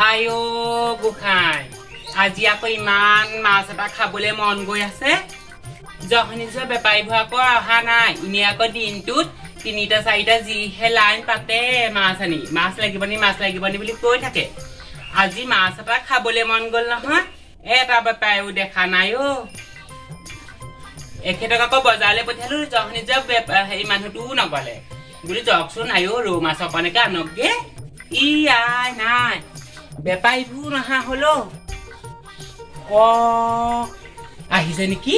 আইও গোসাঁই আজি আকৌ ইমান মাছ এটা খাবলৈ মন গৈ আছে জহনি যে বেপাৰীবোৰ আকৌ অহা নাই ইনে আকৌ দিনটোত 3টা 4টা যিহে লাইন পাতে মাছ আনি মাছ লাগিবনি বুলি কৈ থাকে আজি মাছ এটা খাবলৈ মন গ'ল নহয় এটা বেপাৰীও দেখা নাই অ এখেতক আকৌ বজাৰলৈ পঠিয়ালো জহনি যে হেৰি মানুহটোও নগলে বুলি যাওকচোন আইও ৰৌ মাছ অকণকে আনকগে ই আই নাই বেপাৰীবোৰ নহা হলো অ আহিছে নেকি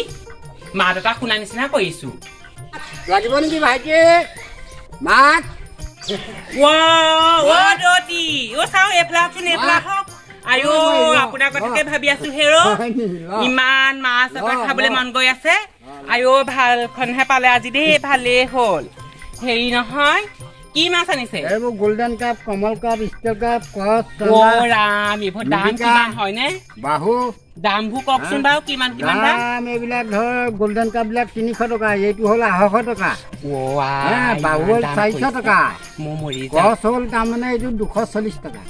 মাত এটা শুনা নিচিনা কৰিছো লাগিব নেকি ভাইটি মাছ ও দতি ও চাও এফলাকচোন হওক আইও আপোনাৰ কথাকে ভাবি আছো হেৰো ইমান মাছ এটা খাবলৈ মন গৈ আছে আইও ভালখনহে পালে আজি দেই ভালেই হ'ল হেৰি নহয় কি মাছ আনিছে এইবোৰ golden carp common carp steel carp কচ ও ৰাম এইবোৰ দাম কিমান হয়নে বাহু দামবোৰ কওকচোন বাৰু কিমান দাম এইবিলাক ধৰ গোল্ডেন কাপ বিলাক 300 টকা এইটো হ'ল 250 টকা বাহু হ'ল 400 টকা কচ হ'ল তাৰমানে এইটো 240 টকা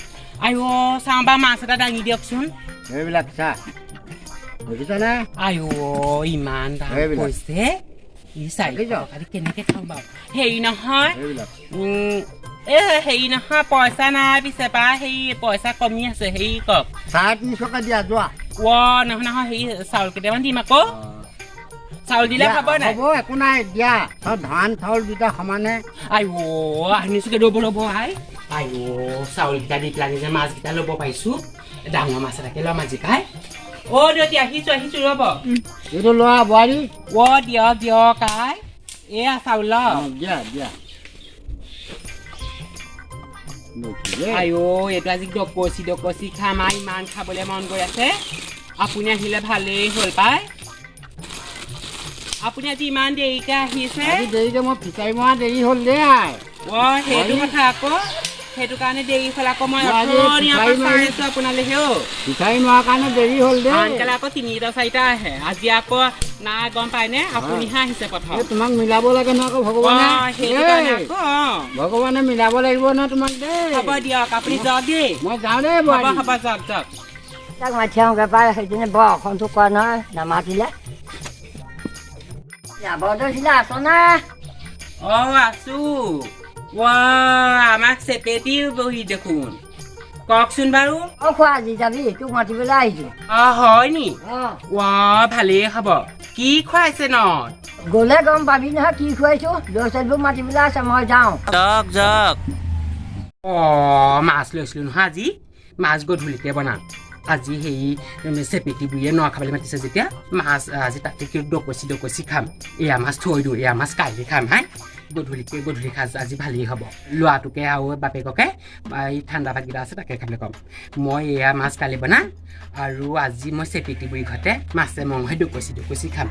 আইও চাওঁ বা মাছ এটা দাঙি দিয়কচোন এইবিলাক চা বুজিছানে আইও ইমান দাম কৈছে কেনেকে খাওঁ বাৰু হেৰি নহয় হেৰি নহয় পইচা নাই পিছে পা হেৰি পইচা কমি আছে হেৰি কওক 350 টকা দিয়া যোৱা নহয় হেৰি চাউল কেইটামান দিম আকৌ চাউল দিলে খাব নাই হ'ব একো নাই দিয়া চব ধান চাউল দুটা সমানে আইও আনিছোকে ৰ'ব আইও চাউলকেইটা দি পেলাই যে মাছকেইটা ল'ব পাৰিছো ডাঙৰ মাছ এটাকে ল'ম আজি খাই অ দিয়ক আহিছো ৰ'ব এইটো লোৱা বোৱাৰী দিয়ক আই এয়া চাউল দিয়া আইও এইটো আজি ডকচি খাম আৰু ইমান খাবলৈ মন গৈ আছে আপুনি আহিলে ভালেই হ'ল পাই আপুনি আজি ইমান দেৰিকে আহিছে দেৰিকে মই ফিচাৰী মৰা দেৰি হ'ল দেই সেইটো কথা আকৌ সেইটো কাৰণে দেৰি হ'ল আকৌ মই আপোনালৈ ফিচাৰী মৰাৰ কাৰণে দেৰি হ'ল দেই আনকালে আকৌ 3টা 4টা আহে আজি আকৌ নাই গম পায়নে আপুনিহে আহিছে প্ৰথম তোমাক মিলাব লাগে ন আকৌ ভগৱানে মিলাব লাগিব ন তোমাক দেই হ'ব দিয়ক আপুনি যাওক দেই মই যাওঁ দেই হ'ব যাওক তাক মাতি আহোঁগৈ পাই সেইদিনা বৰ অসন্তোষ কৰা নহয় নামাতিলে যাবলৈছিলে আছনে আছো আমাক চেপেটি বহি দেখোন কওকচোন বাৰু খোৱা আজি যাবি তোক মাতিবলৈ আহিছো হয় নি ভালেই খাব কি খুৱাইছে ন গ'লে গম পাবি নহয় কি খুৱাইছো ল'ৰা ছোৱালীবোৰ মাতিবলৈ আছে মই যাওঁ যাওক মাছ লৈছিলো নহয় আজি মাছ গধূলিকে বনাম আজি হেৰি চেপেটি বুঢ়ীয়ে ন খাবলৈ মাতিছে যেতিয়া মাছ আজি তাতে ডকচি খাম এয়া মাছ থৈ দিওঁ এয়া মাছ কাইলৈ খাম হাই গধূলি সাজ আজি ভালেই হ'ব ল'ৰাটোকে আৰু বাপেককে এই ঠাণ্ডা ভাতকেইটা আছে তাকে খাবলৈ ক'ম মই এয়া মাছ কালি বনাম আৰু আজি মই চেপেটি বুঢ়ী ঘৰতে মাছে মঙহে ডকচি খাম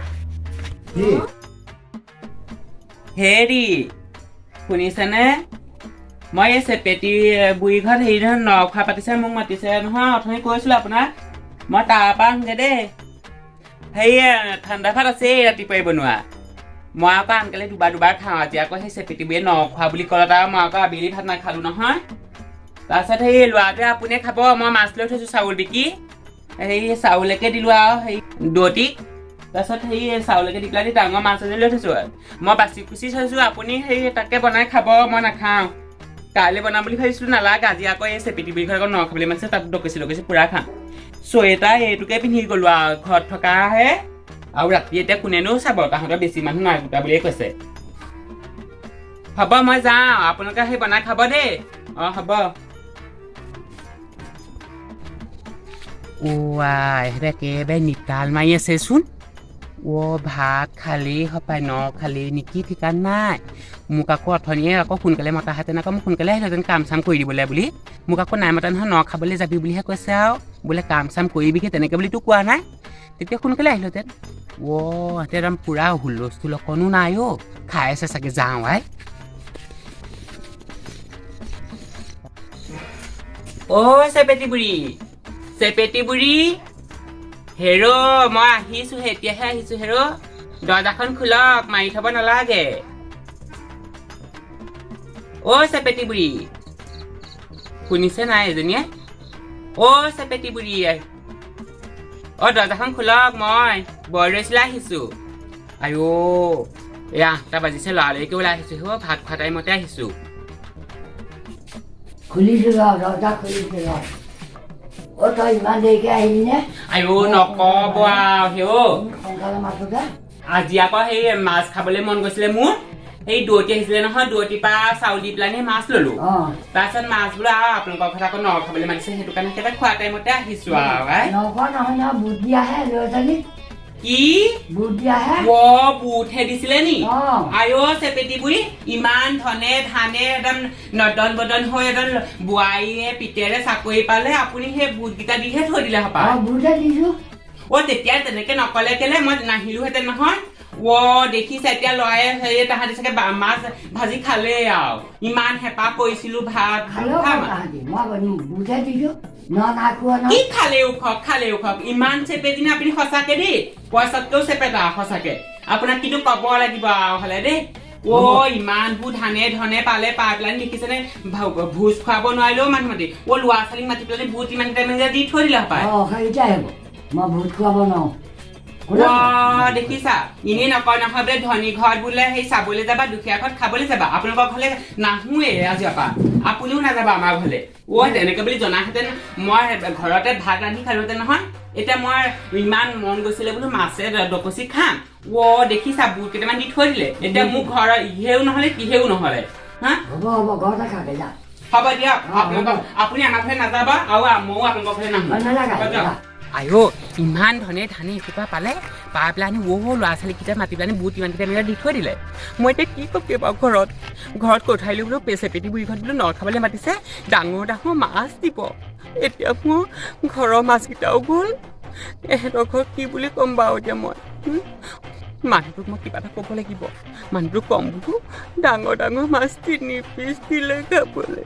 হেৰি শুনিছেনে মই এই চেপেটি বুঢ়ী ঘৰত হেৰি নহয় ন খোৱা পাতিছে মোক মাতিছে নহয় অথনি কৈছিলো আপোনাক মই তাৰপৰা আহোঁগে দেই হেৰি ঠাণ্ডা ভাত আছে ৰাতিপুৱাই বনোৱা মই আকৌ আনকালে দুবাৰ খাওঁ আজি আকৌ সেই চেপেটি বুঢ়ীয়ে ন খোৱা বুলি ক'লত আৰু মই আকৌ আবেলি ভাত নাখালো নহয় তাৰপিছত সেই ল'ৰাটোৱে আপুনি খাব মই মাছ লৈ থৈছোঁ চাউল বিকি সেই চাউলকে দিলোঁ আৰু সেই দতিক তাৰপিছত সেই চাউলকে দি পেলাই ডাঙৰ মাছ এজনী লৈ থৈছোঁ মই বাচি কুচি থৈছোঁ আপুনি সেই তাকে বনাই খাব মই নাখাওঁ কাইলৈ বনাম বুলি ভাবিছিলোঁ নালাগে আজি আকৌ এই চেপেটি বুঢ়ী ঘৰত আকৌ ন খাবলৈ মাতিছে তাত ডকচি পুৰা খাম চুৱেটাৰ এইটোকে পিন্ধি গ'লো আৰু ঘৰত থকাহে আৰু ৰাতি এতিয়া কোনেনো চাব তাহাঁতৰ বেছি মানুহ নাই গোটা বুলিয়ে কৈছে হ'ব মই যাওঁ আপোনালোকে সেই বনাই খাব দেই হ'ব এহেঁতে একেবাৰে নিতাল মাৰি আছেচোন ভাত খালেই সপাই ন খালেই নেকি ঠিকান নাই মোক আকৌ অথনিয়ে আকৌ সোনকালে মতাহেঁতেন আকৌ মোক সোনকালে আহিলেহেঁতেন কাম চাম কৰি দিবলৈ বুলি মোক আকৌ নাই মতা নহয় ন খাবলৈ যাবি বুলিহে কৈছে আৰু বোলে কাম চাম কৰিবিহি তেনেকৈ বুলি তোক কোৱা নাই তেতিয়া সোনকালে আহিলেহেঁতেন সিহঁতে একদম পূৰা হুলস্থুল অকণো নাই খাই আছে চাগে যাওঁ চেপেটি বুঢ়ী হেৰ' মই আহিছোঁ এতিয়াহে আহিছোঁ হেৰ' দৰ্জাখন খোলক মাৰি থ'ব নালাগে চেপেটি বুঢ়ী শুনিছে নাই এজনীয়ে অ' চেপেটি বুঢ়ী অ' দৰ্জাখন খোলক মই বৰদৈচিলৈ আহিছোঁ আইঅ' এয়া 8টা বাজিছে লৰালৰিকে ওলাই আহিছোঁ হ ভাত খোৱা টাইমতে আহিছোঁ খুলিছোঁ দৰ্জা খুলিছোঁ অ' তই ইমান দেৰিকৈ আহিলি নে আইঅ' নক'ব আৰু হেও সোনকালে মাতো যে আজি আকৌ সেই মাছ খাবলৈ মন গৈছিলে মোৰ সেই দৌতি আহিছিলে নহয় দৌতিৰ পৰা চাউল দি পেলাই মাছ ললো তাৰপিছত মাছ বোলো আৰু আপোনালোকৰ ঘৰত আকৌ ন খাবলৈ মাতিছে সেইটো কাৰণে একেবাৰে খোৱা টাইমতে আহিছো আৰু নখোৱা নহয় নহয় বুট দিয়াহে ল'ৰা ছোৱালী কি বুট দিয়াহে বুটহে দিছিলে নি আইঅ' চেপেটি বুঢ়ী ইমান ধনে ধানে একদম নদন বদন হৈ একদম বোৱাৰীয়ে পিতেৰে চাকৰি পালে আপুনি সেই বুটকেইটা দিহে থৈ দিলে হপা বুটহে দিছো অ' তেতিয়া তেনেকে নকলে কেলে মই নাহিলোহেঁতেন নহয় দেখিছে এতিয়া লৰাই হেৰি তাহাঁতি চাগে মাছ ভাজি খালে আৰু ইমান হেঁপাহ কৰিছিলো ভাত কি খালেও খক ইমান চেপেটি নে আপুনি সঁচাকে দেই পইচাতকেও চেপেটা সঁচাকে আপোনাক কিন্তু কব লাগিব আৰু হলে দেই ইমানবোৰ ধানে ধনে পালে পাই পেলাই দেখিছেনে ভোজ খুৱাব নোৱাৰিলেও মানুহ মাতি ল'ৰা ছোৱালীক মাতি পেলাই বুট ইমান দি থৈ দিলে হপায় মই ভোট খুৱাব নোৱাৰো দেখিছা এনেই নকয় নহয় বোলে ধনী ঘৰত বোলে সেই চাবলৈ যাবা দুখীয়া ঘৰত খাবলৈ যাবা আপোনালোকৰ ঘৰলে নাহোৱে আজিৰ পৰা আপুনিও নাযাবা আমাৰ ঘৰলে তেনেকে বুলি জনাহেঁতেন মই ঘৰতে ভাত ৰান্ধি খালোহেঁতেন নহয় এতিয়া মই ইমান মন গৈছিলে বোলো মাছে ডকচি খাম দেখিছা বুট কেইটামান দি থৈ দিলে এতিয়া মোক ঘৰৰ ইহেও নহলে কিহেও নহলে হা হ'ব দিয়ক আপুনি আমাৰ ঘৰলে নাযাবা আৰু ময়ো আপোনালোকৰ ঘৰলে নাহো আইঅ' ইমান ধনে ধানে এসোপা পালে পাই পেলাই ল'ৰা ছোৱালীকেইটা মাতি পেলাই বুট ইমানকেইটা দি থৈ দিলে মই এতিয়া কি ক'ম বাৰু ঘৰত কঠাইলো বোলো চেপেটি বুঢ়ী ঘৰত বোলো ন খাবলৈ মাতিছে ডাঙৰ ডাঙৰ মাছ দিব এতিয়া মোৰ ঘৰৰ মাছকেইটাও গ'ল এহেঁতৰ ঘৰত কি বুলি ক'ম বাৰু এতিয়া মই মানুহটোক মই কিবা এটা ক'ব লাগিব মানুহটোক ক'ম বোলো ডাঙৰ ডাঙৰ মাছ 3 পিচ দিলে খাবলৈ